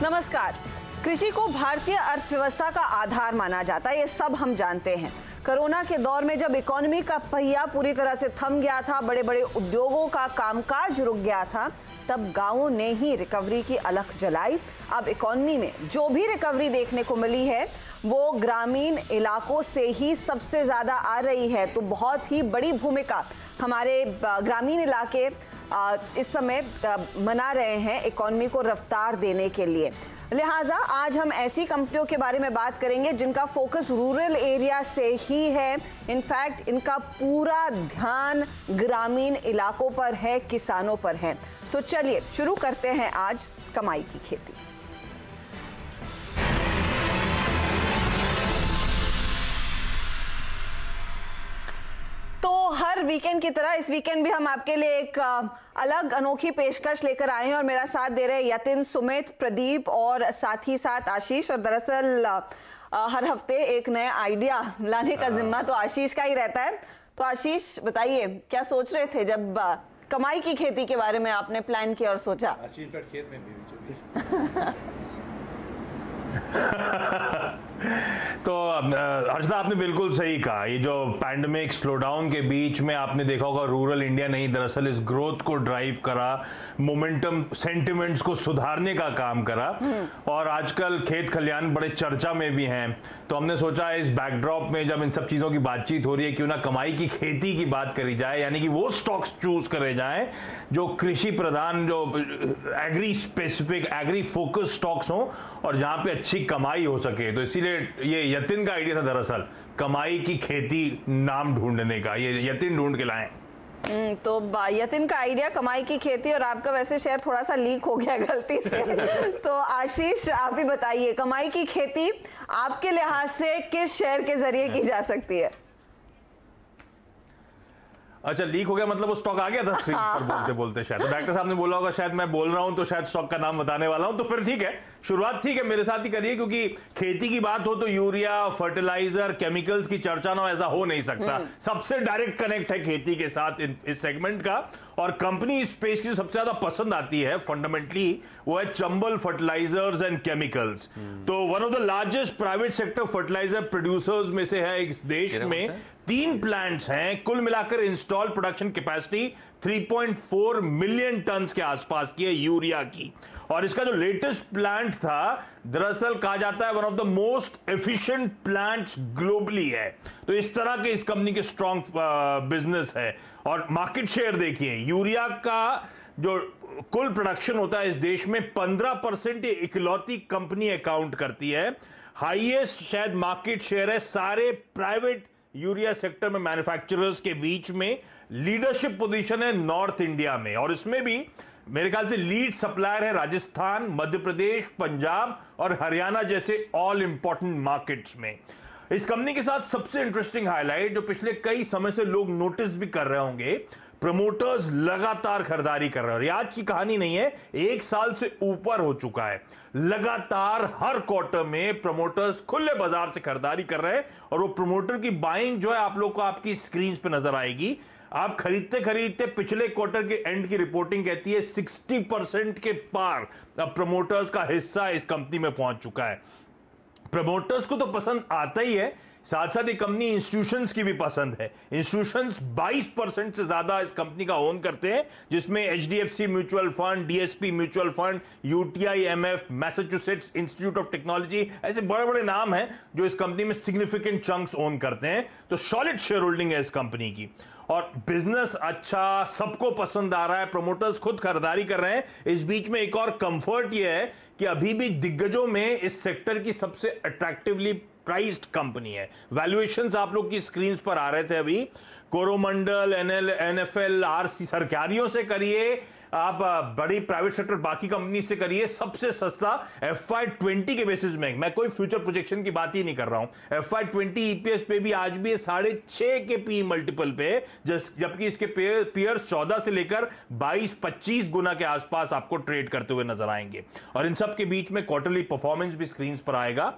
नमस्कार। कृषि को भारतीय अर्थव्यवस्था का आधार माना जाता है, ये सब हम जानते हैं। कोरोना के दौर में जब इकोनॉमी का पहिया पूरी तरह से थम गया था, बड़े बड़े उद्योगों का कामकाज रुक गया था, तब गांवों ने ही रिकवरी की अलख जलाई। अब इकोनॉमी में जो भी रिकवरी देखने को मिली है वो ग्रामीण इलाकों से ही सबसे ज्यादा आ रही है। तो बहुत ही बड़ी भूमिका हमारे ग्रामीण इलाके इस समय मना रहे हैं इकोनॉमी को रफ्तार देने के लिए। लिहाजा आज हम ऐसी कंपनियों के बारे में बात करेंगे जिनका फोकस रूरल एरिया से ही है। इनफैक्ट इनका पूरा ध्यान ग्रामीण इलाकों पर है, किसानों पर है। तो चलिए शुरू करते हैं आज कमाई की खेती। तो हर वीकेंड की तरह इस वीकेंड भी हम आपके लिए एक अलग अनोखी पेशकश लेकर आए हैं और मेरा साथ दे रहे हैं यतिन, सुमित, प्रदीप और साथ ही साथ आशीष। और दरअसल हर हफ्ते एक नया आइडिया लाने का जिम्मा तो आशीष का ही रहता है। तो आशीष बताइए, क्या सोच रहे थे जब कमाई की खेती के बारे में आपने प्लान किया और सोचा? आशीष खेत में भी तो अर्चना, आपने बिल्कुल सही कहा। ये जो पैंडेमिक स्लोडाउन के बीच में आपने देखा होगा, रूरल इंडिया ने ही दरअसल इस ग्रोथ को ड्राइव करा, मोमेंटम सेंटिमेंट्स को सुधारने का काम करा और आजकल खेत खलियान बड़े चर्चा में भी हैं। तो हमने सोचा इस बैकड्रॉप में जब इन सब चीज़ों की बातचीत हो रही है, क्यों ना कमाई की खेती की बात करी जाए, यानी कि वो स्टॉक्स चूज करे जाएं जो कृषि प्रधान, जो agri specific, agri focus stocks हों और जहाँ पे अच्छी कमाई हो सके। तो इसीलिए ये यतिन का आइडिया था दरअसल, कमाई की खेती नाम ढूंढने का। ये यतिन ढूंढ के लाए। तो यतिन का आइडिया कमाई की खेती, और आपका वैसे शेयर थोड़ा सा लीक हो गया गलती से। तो आशीष आप ही बताइए, कमाई की खेती आपके लिहाज से किस शेयर के जरिए की जा सकती है? अच्छा, लीक हो गया मतलब वो स्टॉक आ गया था स्क्रीन पर बोलते बोलते। शायद तो डायरेक्टर साहब ने बोला होगा, शायद मैं बोल रहा हूं तो शायद स्टॉक का नाम बताने वाला हूं। तो फिर ठीक है, शुरुआत ठीक है, मेरे साथ ही kariye, क्योंकि खेती की बात हो तो यूरिया, फर्टिलाइजर, केमिकल्स की चर्चा ना ऐसा हो नहीं सकता। सबसे डायरेक्ट कनेक्ट है खेती के साथ इस सेगमेंट का। और कंपनी इस स्पेस की जो सबसे ज्यादा पसंद आती है फंडामेंटली, वो है चंबल फर्टिलाइजर्स एंड केमिकल्स। तो one of the largest private sector fertiliser producers में से है इस देश में। 3 प्लांट्स हैं, कुल मिलाकर install production capacity 3.4 million tonne के आसपास की है यूरिया की। और इसका जो लेटेस्ट प्लांट था, दरअसल कहा जाता है one of the most efficient plants globally है। तो इस तरह के इस कंपनी के स्ट्रॉन्ग बिजनेस है। और मार्केट शेयर देखिए, यूरिया का जो कुल प्रोडक्शन होता है इस देश में 15% ये इकलौती कंपनी अकाउंट करती है। हाईएस्ट शायद मार्केट शेयर है सारे प्राइवेट यूरिया सेक्टर में मैन्युफैक्चरर्स के बीच में। लीडरशिप पोजीशन है नॉर्थ इंडिया में, और इसमें भी मेरे ख्याल से लीड सप्लायर है राजस्थान, मध्य प्रदेश, पंजाब और हरियाणा जैसे ऑल इंपॉर्टेंट मार्केट्स में। इस कंपनी के साथ सबसे इंटरेस्टिंग हाईलाइट जो पिछले कई समय से लोग नोटिस भी कर रहे होंगे, प्रमोटर्स लगातार खरीदारी कर रहे हैं। और ये आज की कहानी नहीं है, 1 साल से ऊपर हो चुका है। लगातार हर क्वार्टर में प्रमोटर्स खुले बाजार से खरीदारी कर रहे हैं। और वो प्रमोटर की बाइंग जो है आप लोग को आपकी स्क्रीन पे नजर आएगी। आप खरीदते खरीदते पिछले क्वार्टर के एंड की रिपोर्टिंग कहती है 60% के पार अब प्रमोटर्स का हिस्सा इस कंपनी में पहुंच चुका है। प्रमोटर्स को तो पसंद आता ही है, साथ साथ ये कंपनी इंस्टीट्यूशंस की भी पसंद है। इंस्टीट्यूशंस 22% से ज्यादा इस कंपनी का ओन करते हैं, जिसमें HDFC mutual fund, DSP mutual fund, UTI MF, Massachusetts Institute of Technology, ऐसे बड़े बड़े नाम हैं जो इस कंपनी में सिग्निफिकेंट चंक्स ओन करते हैं। तो सॉलिड शेयर होल्डिंग है इस कंपनी की और बिजनेस अच्छा, सबको पसंद आ रहा है, प्रमोटर्स खुद खरीदारी कर रहे हैं। इस बीच में एक और कंफर्ट यह है कि अभी भी दिग्गजों में इस सेक्टर की सबसे अट्रैक्टिवली प्राइस्ड कंपनी है। वैल्यूएशंस आप लोग की स्क्रीन पर आ रहे थे अभी, कोरोमंडल, एनएफएल, आरसी, सरकारियों से करिए, आप बड़ी प्राइवेट सेक्टर बाकी कंपनी से करिए, सबसे सस्ता FY20 के बेसिस में, मैं कोई फ्यूचर प्रोजेक्शन की बात ही नहीं कर रहा हूं, FY20 ईपीएस पे भी आज भी 6.5 के पी मल्टीपल पे, जबकि इसके पीयर्स 14 से लेकर 22-25 गुना के आसपास आपको ट्रेड करते हुए नजर आएंगे। और इन सब के बीच में क्वार्टरली परफॉर्मेंस भी स्क्रीन पर आएगा।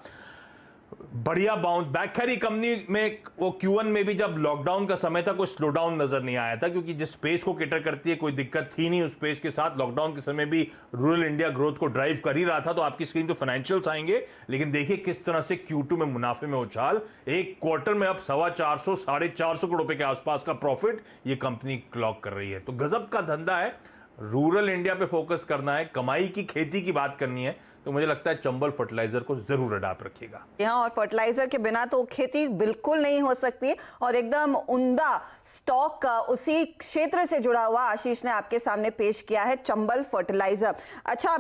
बढ़िया बाउंस बैक। खैर, कंपनी में वो Q1 में भी जब लॉकडाउन का समय था कोई स्लो डाउन नजर नहीं आया था, क्योंकि जिस स्पेस को कैटर करती है कोई दिक्कत थी नहीं उस स्पेस के साथ। लॉकडाउन के समय भी रूरल इंडिया ग्रोथ को ड्राइव कर ही रहा था। तो आपकी स्क्रीन तो फाइनेंशियल्स आएंगे, लेकिन देखिए किस तरह से Q2 में मुनाफे में उछाल, एक क्वार्टर में अब 450 450 करोड़ रुपए के आसपास का प्रॉफिट ये कंपनी क्लॉक कर रही है। तो गजब का धंधा है। रूरल इंडिया पे फोकस करना है, कमाई की खेती की बात करनी है, तो मुझे लगता है चंबल फर्टिलाइजर को जरूर अडॉप्ट रखिएगा। यहाँ और फर्टिलाइजर के बिना तो खेती बिल्कुल नहीं हो सकती, और एकदम उम्दा स्टॉक का उसी क्षेत्र से जुड़ा हुआ आशीष ने आपके सामने पेश किया है, चंबल फर्टिलाइजर। अच्छा,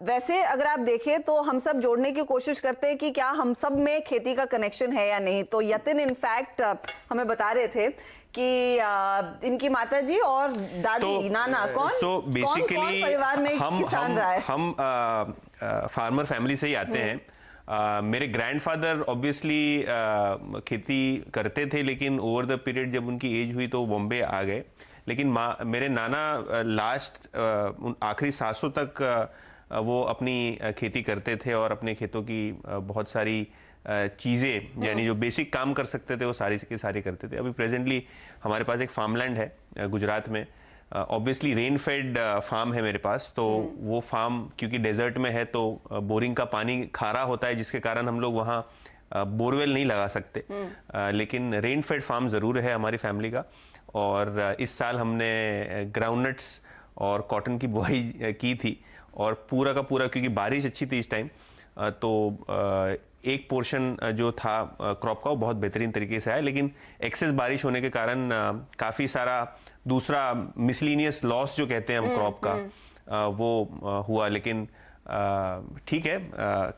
वैसे अगर आप देखें तो हम सब जोड़ने की कोशिश करते हैं कि क्या हम सब में खेती का कनेक्शन है या नहीं। तो यतिन इनफैक्ट हमें बता रहे थे कि इनकी माताजी और दादी नाना कौन परिवार में किसान रहा है। हम फार्मर फैमिली से ही आते हैं। मेरे ग्रैंडफादर ऑब्वियसली खेती करते थे, लेकिन ओवर द पीरियड जब उनकी एज हुई तो बॉम्बे आ गए। लेकिन मेरे नाना लास्ट आखिरी सांसों तक वो अपनी खेती करते थे और अपने खेतों की बहुत सारी चीज़ें, यानी जो बेसिक काम कर सकते थे वो सारी के सारी करते थे। अभी प्रेजेंटली हमारे पास एक फार्मलैंड है गुजरात में, ऑब्वियसली रेन फेड फार्म है मेरे पास। तो वो फार्म क्योंकि डेजर्ट में है तो बोरिंग का पानी खारा होता है, जिसके कारण हम लोग वहाँ बोरवेल नहीं लगा सकते। लेकिन रेन फेड फार्म ज़रूर है हमारी फैमिली का। और इस साल हमने ग्राउंडनट्स और कॉटन की बुआई की थी, और पूरा का पूरा क्योंकि बारिश अच्छी थी इस टाइम, तो एक पोर्शन जो था क्रॉप का वो बहुत बेहतरीन तरीके से आया। लेकिन एक्सेस बारिश होने के कारण काफ़ी सारा दूसरा मिसलीनियस लॉस जो कहते हैं हम क्रॉप का, वो हुआ। लेकिन ठीक है,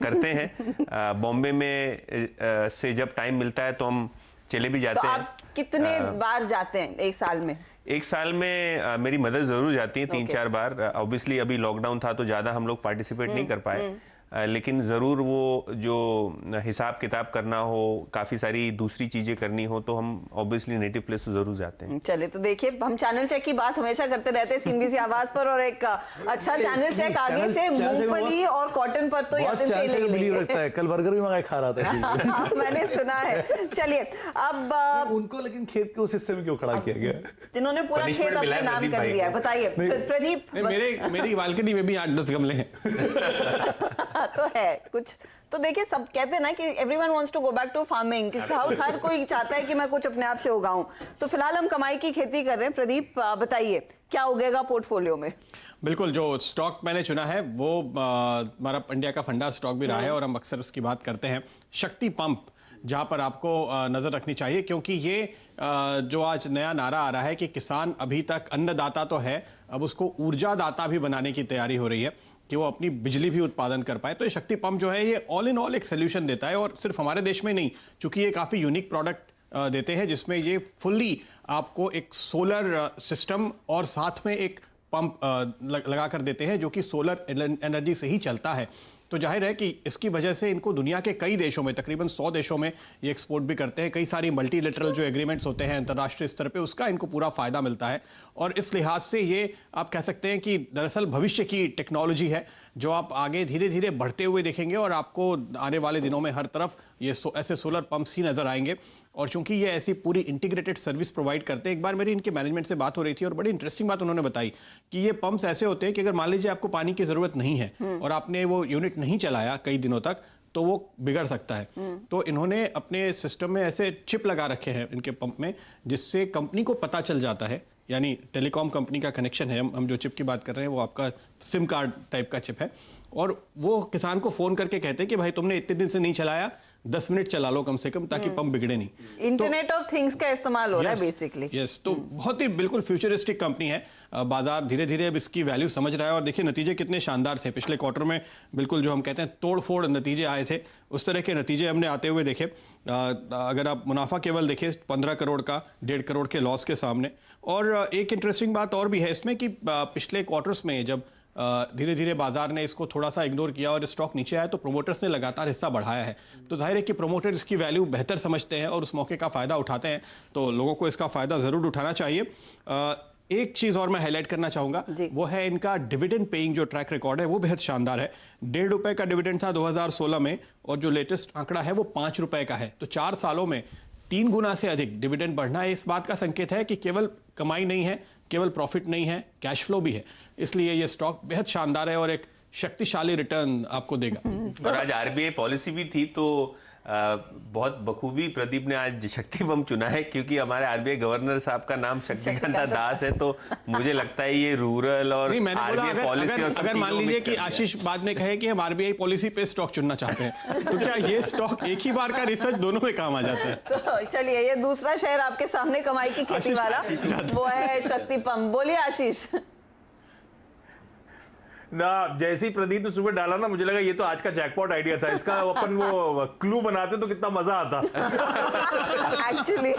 करते हैं। बॉम्बे में से जब टाइम मिलता है तो हम चले भी जाते हैं। आप कितने बार जाते हैं एक साल में? एक साल में मेरी मदर ज़रूर जाती है 3-4 बार। ऑब्वियसली अभी लॉकडाउन था तो ज़्यादा हम लोग पार्टिसिपेट नहीं कर पाए, लेकिन ज़रूर वो जो हिसाब किताब करना हो, काफ़ी सारी दूसरी चीज़ें करनी हो, तो हम ऑब्वियसली नेटिव प्लेस तो ज़रूर जाते हैं। चलिए, तो देखिए हम चैनल चेक की बात हमेशा करते रहते हैं सीएनबीसी आवाज पर, और एक अच्छा चैनल चेक आगे से मूंगफली और कॉटन पर तो यतिन से ले लेंगे। कल बर्गर भी मंगाए खा रहा था। मैंने सुना है। चलिए अब उनको लेकिन खेत के उस हिस्से में क्यों खड़ा किया गया? जिन्होंने पूरा खेत अपने नाम कर दिया है, बताइए प्रदीप। मेरी बालकनी में भी 8-10 गमले हैं। तो है कुछ, तो देखिए सब कहते हैं ना कि everyone wants to go back to farming, हर कोई चाहता है कि मैं कुछ अपने आप से उगाऊं। तो फिलहाल हम कमाई की खेती कर रहे हैं। प्रदीप बताइए क्या उगेगा पोर्टफोलियो में? बिल्कुल, जो स्टॉक मैंने चुना है वो हमारा इंडिया का फंडा स्टॉक भी रहा है, और हम अक्सर उसकी बात करते हैं। शक्ति पंप, जहां पर आपको नजर रखनी चाहिए, क्योंकि ये जो आज नया नारा आ रहा है कि किसान अभी तक अन्नदाता तो है, अब उसको ऊर्जा दाता भी बनाने की तैयारी हो रही है कि वो अपनी बिजली भी उत्पादन कर पाए। तो ये शक्ति पंप जो है ये ऑल इन ऑल एक सोल्यूशन देता है, और सिर्फ हमारे देश में नहीं, चूंकि ये काफ़ी यूनिक प्रोडक्ट देते हैं, जिसमें ये फुल्ली आपको एक सोलर सिस्टम और साथ में एक पंप लगा कर देते हैं जो कि सोलर एनर्जी से ही चलता है। तो जाहिर है कि इसकी वजह से इनको दुनिया के कई देशों में, तकरीबन 100 देशों में ये एक्सपोर्ट भी करते हैं। कई सारी मल्टीलेटरल जो एग्रीमेंट्स होते हैं अंतर्राष्ट्रीय स्तर पे, उसका इनको पूरा फायदा मिलता है। और इस लिहाज से ये आप कह सकते हैं कि दरअसल भविष्य की टेक्नोलॉजी है, जो आप आगे धीरे धीरे बढ़ते हुए देखेंगे, और आपको आने वाले दिनों में हर तरफ ये ऐसे सोलर पंप्स ही नजर आएंगे। और चूंकि ये ऐसी पूरी इंटीग्रेटेड सर्विस प्रोवाइड करते हैं, एक बार मेरी इनके मैनेजमेंट से बात हो रही थी और बड़ी इंटरेस्टिंग बात उन्होंने बताई कि ये पंप्स ऐसे होते हैं कि अगर मान लीजिए आपको पानी की ज़रूरत नहीं है और आपने वो यूनिट नहीं चलाया कई दिनों तक, तो वो बिगड़ सकता है। तो इन्होंने अपने सिस्टम में ऐसे चिप लगा रखे हैं इनके पंप में, जिससे कंपनी को पता चल जाता है, यानी टेलीकॉम कंपनी का कनेक्शन है। हम जो चिप की बात कर रहे हैं वो आपका सिम कार्ड टाइप का चिप है, और वो किसान को फ़ोन करके कहते हैं कि भाई तुमने इतने दिन से नहीं चलाया, 10 मिनट चला लो कम से कम, ताकि पंप बिगड़े नहीं। इंटरनेट ऑफ थिंग्स का इस्तेमाल हो रहा है बेसिकली। यस, तो बहुत ही बिल्कुल फ्यूचरिस्टिक कंपनी है। बाजार धीरे धीरे अब इसकी वैल्यू समझ रहा है, और देखिए नतीजे कितने शानदार थे पिछले क्वार्टर में। बिल्कुल जो हम कहते हैं तोड़ फोड़ नतीजे आए थे, उस तरह के नतीजे हमने आते हुए देखे। अगर आप मुनाफा केवल देखें 15 करोड़ का 1.5 करोड़ के लॉस के सामने। और एक इंटरेस्टिंग बात और भी है इसमें कि पिछले क्वार्टर्स में जब धीरे धीरे बाजार ने इसको थोड़ा सा इग्नोर किया और स्टॉक नीचे आया, तो प्रोमोटर्स ने लगातार हिस्सा बढ़ाया है। तो जाहिर है कि प्रोमोटर्स इसकी वैल्यू बेहतर समझते हैं और उस मौके का फ़ायदा उठाते हैं, तो लोगों को इसका फ़ायदा ज़रूर उठाना चाहिए। एक चीज और मैं हाईलाइट करना चाहूंगा, जी। वो है इनका डिविडेंड पेइंग जो ट्रैक रिकॉर्ड है वो बेहद शानदार है। ₹1.5 का डिविडेंड था 2016 में और जो लेटेस्ट आंकड़ा है वो ₹5 का है। तो 4 सालों में 3 गुना से अधिक डिविडेंड बढ़ना है। इस बात का संकेत है कि केवल कमाई नहीं है, केवल प्रॉफिट नहीं है, कैश फ्लो भी है। इसलिए ये स्टॉक बेहद शानदार है और एक शक्तिशाली रिटर्न आपको देगा। और आज आरबीआई पॉलिसी भी थी, तो बहुत बखूबी प्रदीप ने आज शक्ति बम चुना है, क्योंकि हमारे आरबीआई गवर्नर साहब का नाम शक्तिकांता दास है। तो मुझे लगता है ये रूरल और नहीं, मैंने बोला आरबीआई पॉलिसी और अगर मान लीजिए कि आशीष बाद में कहे कि हम आरबीआई पॉलिसी पे स्टॉक चुनना चाहते हैं, तो क्या ये स्टॉक एक ही बार का रिसर्च दोनों में काम आ जाता है? तो चलिए, ये दूसरा शेयर आपके सामने कमाई की खेती आशीष- वाला आशीष जाता वो है शक्ति पंप। बोलिए आशीष। ना जैसे ही प्रदीप ने सुबह डाला ना, मुझे लगा ये तो आज का जैकपॉट आइडिया था इसका। अपन वो क्लू बनाते तो कितना मजा आता। एक्चुअली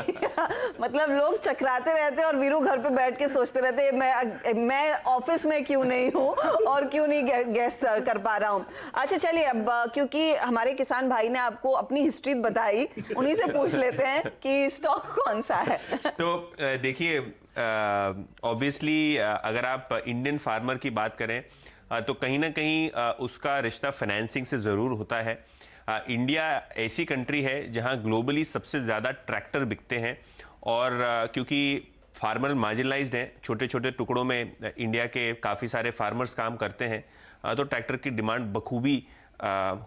मतलब लोग चकराते रहते हैं और वीरू घर पे बैठ के सोचते रहते हैं मैं ऑफिस में क्यों नहीं हूँ और क्यों नहीं गैस कर पा रहा हूँ। अच्छा चलिए, अब क्योंकि हमारे किसान भाई ने आपको अपनी हिस्ट्री बताई, उन्हीं से पूछ लेते हैं कि स्टॉक कौन सा है। तो देखिए, ऑब्वियसली अगर आप इंडियन फार्मर की बात करें तो कहीं ना कहीं उसका रिश्ता फाइनेंसिंग से ज़रूर होता है। इंडिया ऐसी कंट्री है जहां ग्लोबली सबसे ज़्यादा ट्रैक्टर बिकते हैं, और क्योंकि फार्मर मार्जिनलाइज्ड हैं, छोटे छोटे टुकड़ों में इंडिया के काफ़ी सारे फार्मर्स काम करते हैं, तो ट्रैक्टर की डिमांड बखूबी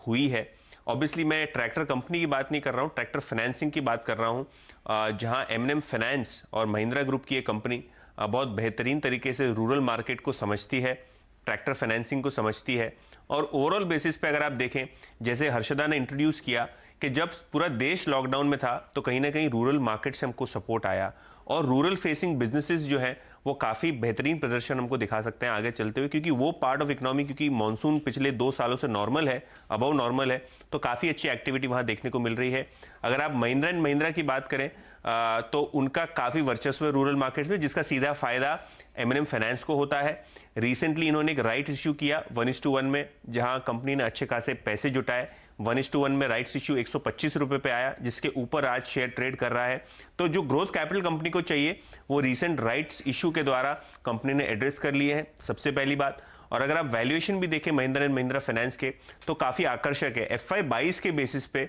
हुई है। ऑब्वियसली मैं ट्रैक्टर कंपनी की बात नहीं कर रहा हूँ, ट्रैक्टर फाइनेंसिंग की बात कर रहा हूँ, जहाँ M&M फाइनेंस और महिंद्रा ग्रुप की एक कंपनी बहुत बेहतरीन तरीके से रूरल मार्केट को समझती है, ट्रैक्टर फाइनेंसिंग को समझती है। और ओवरऑल बेसिस पे अगर आप देखें, जैसे हर्षदा ने इंट्रोड्यूस किया कि जब पूरा देश लॉकडाउन में था तो कहीं ना कहीं रूरल मार्केट से हमको सपोर्ट आया, और रूरल फेसिंग बिजनेसेस जो है वो काफ़ी बेहतरीन प्रदर्शन हमको दिखा सकते हैं आगे चलते हुए, क्योंकि वो पार्ट ऑफ इकोनॉमी, क्योंकि मानसून पिछले 2 सालों से नॉर्मल है, अबव नॉर्मल है, तो काफ़ी अच्छी एक्टिविटी वहाँ देखने को मिल रही है। अगर आप महिंद्रा एंड महिंद्रा की बात करें तो उनका काफ़ी वर्चस्व है रूरल मार्केट्स में, जिसका सीधा फायदा M&M फाइनेंस को होता है। रिसेंटली इन्होंने एक राइट इश्यू किया 1:1 में, जहां कंपनी ने अच्छे खासे पैसे जुटाए। 1:1 में राइट्स इश्यू 125 रुपए पे आया, जिसके ऊपर आज शेयर ट्रेड कर रहा है। तो जो ग्रोथ कैपिटल कंपनी को चाहिए वो रिसेंट राइट्स इश्यू के द्वारा कंपनी ने एड्रेस कर लिए हैं, सबसे पहली बात। और अगर आप वैल्यूएशन भी देखें महिंद्रा एंड महिंद्रा फाइनेंस के, तो काफ़ी आकर्षक है। FY 22 के बेसिस पे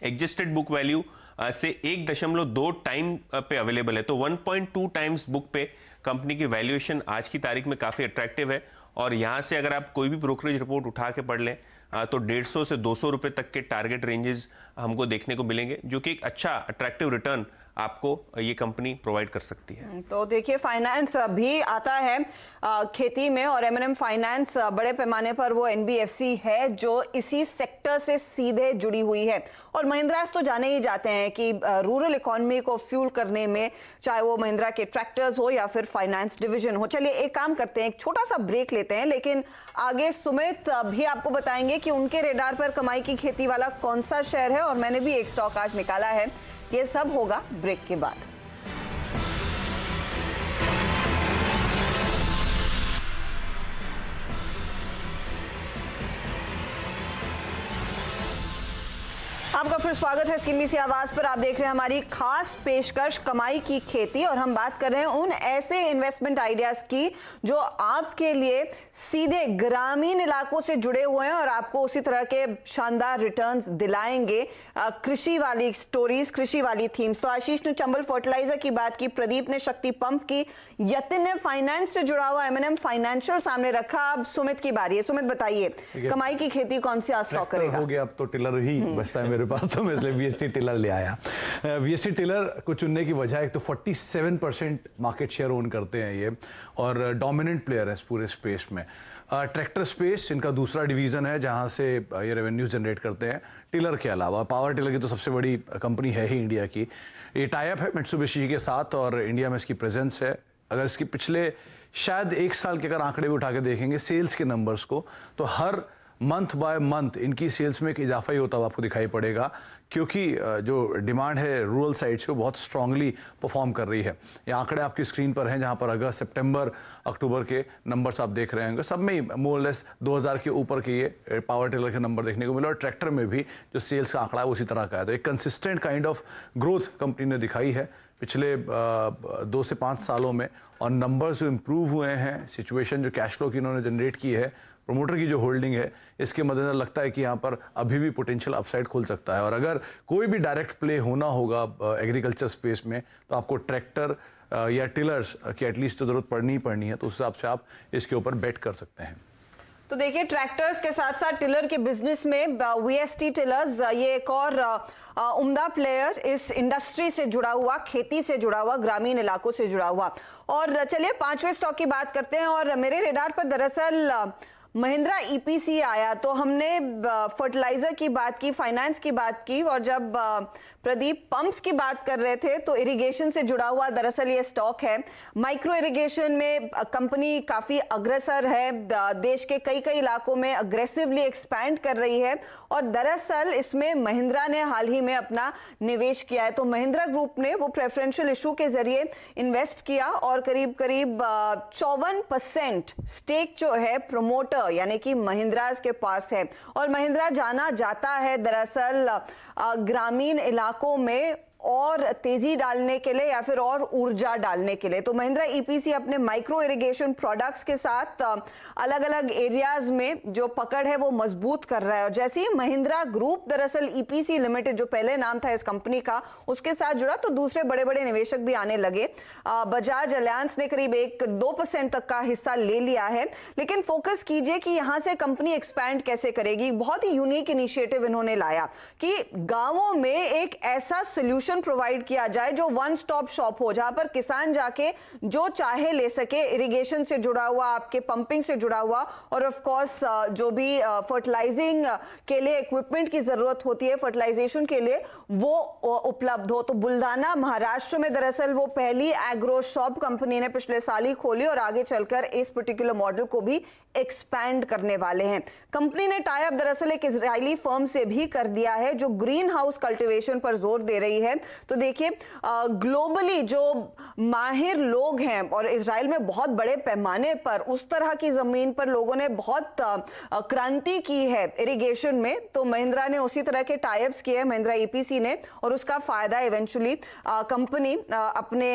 एडजस्टेड बुक वैल्यू से 1.2 टाइम पे अवेलेबल है, तो 1.2 टाइम्स बुक पे कंपनी की वैल्यूएशन आज की तारीख में काफ़ी अट्रैक्टिव है। और यहाँ से अगर आप कोई भी ब्रोकरेज रिपोर्ट उठा के पढ़ लें तो 150 से 200 रुपए तक के टारगेट रेंजेस हमको देखने को मिलेंगे, जो कि एक अच्छा अट्रैक्टिव रिटर्न आपको ये कंपनी प्रोवाइड कर सकती है। तो देखिए, फाइनेंस भी आता है खेती में, और M&M फाइनेंस बड़े पैमाने पर वो NBFC है जो इसी सेक्टर से सीधे जुड़ी हुई है। और महिंद्रास तो जाने ही जाते हैं कि रूरल इकोनॉमी को फ्यूल करने में, चाहे वो महिंद्रा के ट्रैक्टर्स हो या फिर फाइनेंस डिवीजन हो। चलिए एक काम करते हैं, एक छोटा सा ब्रेक लेते हैं, लेकिन आगे सुमित भी आपको बताएंगे कि उनके रेडार पर कमाई की खेती वाला कौन सा शेयर है, और मैंने भी एक स्टॉक आज निकाला है। ये सब होगा ब्रेक के बाद। आपका फिर स्वागत है CNBC आवाज पर। आप देख रहे हैं हमारी खास पेशकश कमाई की खेती, और हम बात कर रहे हैं उन ऐसे इन्वेस्टमेंट आइडियाज की जो आपके लिए सीधे ग्रामीण इलाकों से जुड़े हुए हैं और आपको उसी तरह के शानदार रिटर्न्स दिलाएंगे। कृषि वाली स्टोरीज, कृषि वाली थीम्स। तो आशीष ने चंबल फर्टिलाइजर की बात की, प्रदीप ने शक्ति पंप की, यतिन ने फाइनेंस से जुड़ा हुआ M&M फाइनेंशियल सामने रखा। अब सुमित की बारी है। सुमित बताइए, कमाई की खेती कौन सी आज स्टॉक करेगा? हो गया, अब तो टिलर ही बचता है मेरे पास, तो मैं इसलिए VST टिलर ले आया। VST टिलर को चुनने की वजह एक तो 47% मार्केट शेयर ओन करते हैं ये, और डोमिनेंट प्लेयर है इस पूरे स्पेस में। ट्रैक्टर स्पेस इनका दूसरा डिवीजन है जहां से ये रेवेन्यू जनरेट करते हैं। टिलर के अलावा पावर टिलर की तो सबसे बड़ी कंपनी है ही इंडिया की। ये टाई अप है मित्सुबिशी के साथ और इंडिया में इसकी प्रेजेंस है। अगर इसके पिछले शायद 1 साल के अगर आंकड़े भी उठा के देखेंगे सेल्स के नंबर्स को, तो हर मंथ बाय मंथ इनकी सेल्स में एक इजाफा ही होता हुआ आपको दिखाई पड़ेगा, क्योंकि जो डिमांड है रूरल साइड से वो बहुत स्ट्रांगली परफॉर्म कर रही है। ये आंकड़े आपकी स्क्रीन पर हैं, जहां पर अगस्त, सितंबर, अक्टूबर के नंबर्स आप देख रहे होंगे, सब में ही मोर लेस 2000 के ऊपर के ये पावर टिलर के नंबर देखने को मिले, और ट्रैक्टर में भी जो सेल्स का आंकड़ा है उसी तरह का है। तो एक consistent kind of growth company ने दिखाई है पिछले 2 से 5 सालों में, और नंबर्स जो इम्प्रूव हुए हैं, सिचुएशन जो कैश फ्लो की इन्होंने जनरेट की है, प्रमोटर की जो होल्डिंग है, इसके मद्देनजर लगता है कि यहाँ पर अभी भी पोटेंशियल अपसाइड खुल सकता है। और अगर कोई भी डायरेक्ट प्ले होना होगा एग्रीकल्चर स्पेस में, तो आपको ट्रैक्टर या टिलर्स की एटलीस्ट तो जरूरत पड़नी ही पड़नी है, तो उस हिसाब से आप इसके ऊपर बेट कर सकते हैं। तो देखिए, ट्रैक्टर्स के साथ साथ टिलर के बिजनेस में वीएसटी टिलर्स ये एक और उम्दा प्लेयर, इस इंडस्ट्री से जुड़ा हुआ, खेती से जुड़ा हुआ, ग्रामीण इलाकों से जुड़ा हुआ। और चलिए 5वें स्टॉक की बात करते हैं। और मेरे रेडार पर दरअसल महिंद्रा ईपीसी आया, तो हमने फर्टिलाइजर की बात की, फाइनेंस की बात की, और जब प्रदीप पंप्स की बात कर रहे थे तो इरिगेशन से जुड़ा हुआ दरअसल ये स्टॉक है। माइक्रो इरिगेशन में कंपनी काफी अग्रसर है, देश के कई कई इलाकों में अग्रेसिवली एक्सपैंड कर रही है, और दरअसल इसमें महिंद्रा ने हाल ही में अपना निवेश किया है। तो महिंद्रा ग्रुप ने वो प्रेफरेंशियल इशू के जरिए इन्वेस्ट किया, और करीब करीब 54% स्टेक जो है प्रमोटर यानी कि महिंद्रा के पास है। और महिंद्रा जाना जाता है दरअसल ग्रामीण इलाकों में और तेजी डालने के लिए या फिर और ऊर्जा डालने के लिए। तो महिंद्रा ईपीसी अपने माइक्रो इरिगेशन प्रोडक्ट्स के साथ अलग अलग एरियाज में जो पकड़ है वो मजबूत कर रहा है। और जैसे ही महिंद्रा ग्रुप दरअसल ईपीसी लिमिटेड, जो पहले नाम था इस कंपनी का, उसके साथ जुड़ा, तो दूसरे बड़े बड़े निवेशक भी आने लगे। बजाज अलायंस ने करीब 1-2% तक का हिस्सा ले लिया है। लेकिन फोकस कीजिए कि यहां से कंपनी एक्सपैंड कैसे करेगी। बहुत ही यूनिक इनिशिएटिव इन्होंने लाया कि गांवों में एक ऐसा सोल्यूशन प्रोवाइड किया जाए जो वन स्टॉप शॉप हो, जहां पर किसान जाके जो चाहे ले सके, इरिगेशन से जुड़ा हुआ, आपके पंपिंग से जुड़ा हुआ, और ऑफ कोर्स जो भी फर्टिलाइजिंग के लिए इक्विपमेंट की जरूरत होती है फर्टिलाइजेशन के लिए, वो उपलब्ध हो। तो बुल्डाना महाराष्ट्र में दरअसल वो पहली एग्रो शॉप कंपनी ने पिछले साल ही खोली, और आगे चलकर इस पर्टिकुलर मॉडल को भी एक्सपैंड करने वाले हैं। कंपनी ने टाई अप दरअसल एक इजरायली फर्म से भी कर दिया है जो ग्रीन हाउस कल्टीवेशन पर जोर दे रही है। तो देखिए, ग्लोबली जो माहिर लोग हैं, और इजराइल में बहुत बड़े पैमाने पर उस तरह की जमीन पर लोगों ने बहुत क्रांति की है इरिगेशन में, तो महिंद्रा ने उसी तरह के टाई अप्स किए, महिंद्रा ईपीसी ने, और उसका फायदा इवेंचुअली कंपनी अपने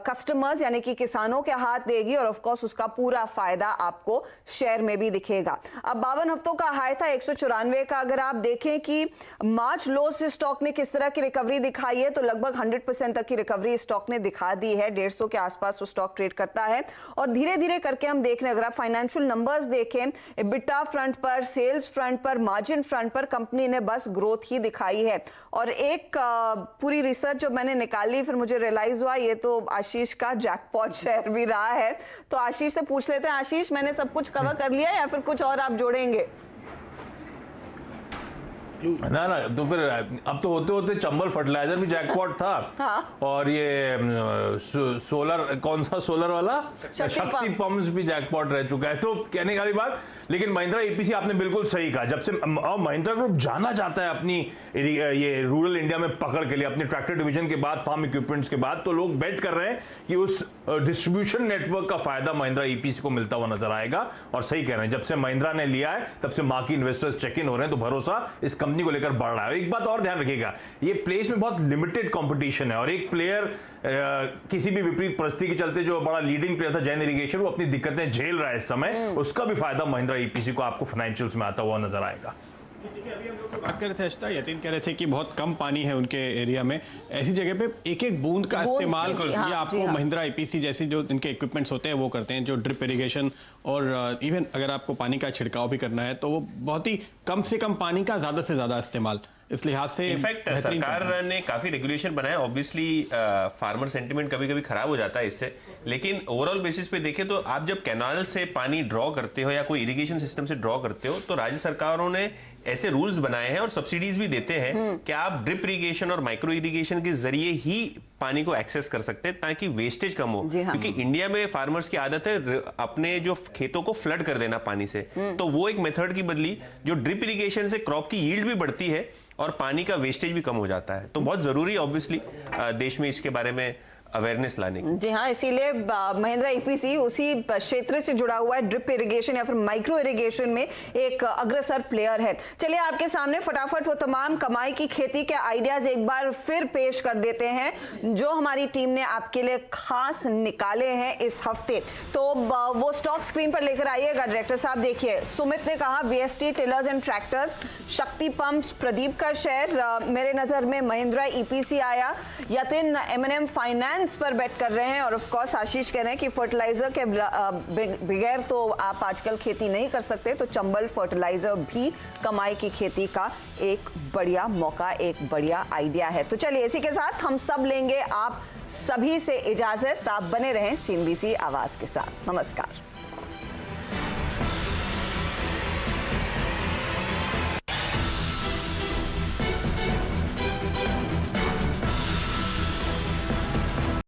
कस्टमर्स यानी कि किसानों के हाथ देगी, और ऑफ कोर्स उसका पूरा फायदा आपको शेयर में भी दिखेगा। अब 52 हफ्तों का हाई था 194 का। अगर आप देखें कि मार्च लो से स्टॉक ने किस तरह की रिकवरी दिखाई है, तो लगभग 100% तक की रिकवरी स्टॉक ने दिखा दी है। 150 के आसपास वो स्टॉक ट्रेड करता है, और धीरे धीरे करके हम देख रहे हैं, अगर आप फाइनेंशियल नंबर्स देखें, एबिटा फ्रंट पर, सेल्स फ्रंट पर, मार्जिन फ्रंट पर कंपनी ने बस ग्रोथ ही दिखाई है। और एक पूरी रिसर्च जो मैंने निकाली, फिर मुझे रियलाइज हुआ ये तो आशीष का जैकपॉट शेयर भी रहा है। तो आशीष से पूछ लेते हैं। आशीष, मैंने सब कुछ कवर कर लिया या फिर कुछ और आप जोड़ेंगे? ना ना, तो फिर अब तो होते होते चंबल फर्टिलाइजर भी जैकपॉट था। हाँ। और ये सोलर, कौन सा सोलर वाला, शक्ति पंप्स भी जैकपॉट रह चुका है। तो कहने वाली बात, लेकिन महिंद्रा ईपीसी आपने बिल्कुल सही कहा, जब से महिंद्रा ग्रुप जाना चाहता है अपनी ये रूरल इंडिया में पकड़ के लिए, अपने ट्रैक्टर डिवीजन के बाद, फार्म इक्विपमेंट्स के बाद, तो लोग बेट कर रहे हैं कि उस डिस्ट्रीब्यूशन नेटवर्क का फायदा महिंद्रा ईपीसी को मिलता हुआ नजर आएगा। और सही कह रहे हैं, जब से महिंद्रा ने लिया है तब से मार्केट इन्वेस्टर्स चेक इन हो रहे हैं, तो भरोसा इस कंपनी को लेकर बढ़ रहा है। एक बात और ध्यान रखिएगा, ये प्लेस में बहुत लिमिटेड कंपटीशन है, और एक प्लेयर किसी भी विपरीत परिस्थिति के चलते, जो बड़ा लीडिंग प्लेयर था जैन इरिगेशन, वो अपनी दिक्कतें झेल रहा है इस समय, उसका भी फायदा महिंद्रा ईपीसी को आपको फाइनेंशियल्स में आता हुआ नजर आएगा। बात कर रहे थे अश्ता, यतीन कह रहे थे कि बहुत कम पानी है उनके एरिया में, ऐसी जगह पे एक एक बूंद का इस्तेमाल ये आपको महिंद्रा ईपीसी जैसी जो इनके इक्विपमेंट्स होते हैं वो करते हैं, जो ड्रिप इरिगेशन, और इवन अगर आपको पानी का छिड़काव भी करना है तो वो बहुत ही कम से कम पानी का ज्यादा से ज्यादा इस्तेमाल, इस लिहाज से इनफैक्ट सरकार ने काफी रेगुलेशन बनाया। ऑब्वियसली फार्मर सेंटिमेंट कभी कभी खराब हो जाता है इससे, लेकिन ओवरऑल बेसिस पे देखें तो आप जब कैनाल से पानी ड्रॉ करते हो या कोई इरिगेशन सिस्टम से ड्रॉ करते हो, तो राज्य सरकारों ने ऐसे रूल्स बनाए हैं और सब्सिडीज भी देते हैं कि आप ड्रिप इरिगेशन और माइक्रो इरिगेशन के जरिए ही पानी को एक्सेस कर सकते हैं ताकि वेस्टेज कम हो। जी हाँ। क्योंकि इंडिया में फार्मर्स की आदत है अपने जो खेतों को फ्लड कर देना पानी से, तो वो एक मेथड की बदली जो ड्रिप इरिगेशन से क्रॉप की यील्ड भी बढ़ती है और पानी का वेस्टेज भी कम हो जाता है। तो बहुत जरूरी है ऑब्वियसली देश में इसके बारे में अवेयरनेस लाने की। जी हाँ, इसीलिए महिंद्रा ईपीसी उसी क्षेत्र से जुड़ा हुआ है, ड्रिप इरिगेशन या फिर माइक्रो इरिगेशन में एक अग्रसर प्लेयर है। चलिए आपके सामने फटाफट वो तमाम कमाई की खेती के आइडियाज एक बार फिर पेश कर देते हैं जो हमारी टीम ने आपके लिए खास निकाले हैं इस हफ्ते। तो वो स्टॉक स्क्रीन पर लेकर आइएगा डायरेक्टर साहब। देखिए, सुमित ने कहा वीएसटी टिलर्स एंड ट्रैक्टर्स, शक्ति पंप्स प्रदीप का शेयर, मेरे नजर में महिंद्रा ईपीसी आया, यतिन M&M फाइनेंस पर बेट कर रहे हैं और ऑफ कोर्स आशीष कह रहे हैं कि फर्टिलाइजर के बगैर तो आप आजकल खेती नहीं कर सकते, तो चंबल फर्टिलाइजर भी कमाई की खेती का एक बढ़िया मौका, एक बढ़िया आइडिया है। तो चलिए इसी के साथ हम सब लेंगे आप सभी से इजाजत। आप बने रहें CNBC आवाज के साथ। नमस्कार।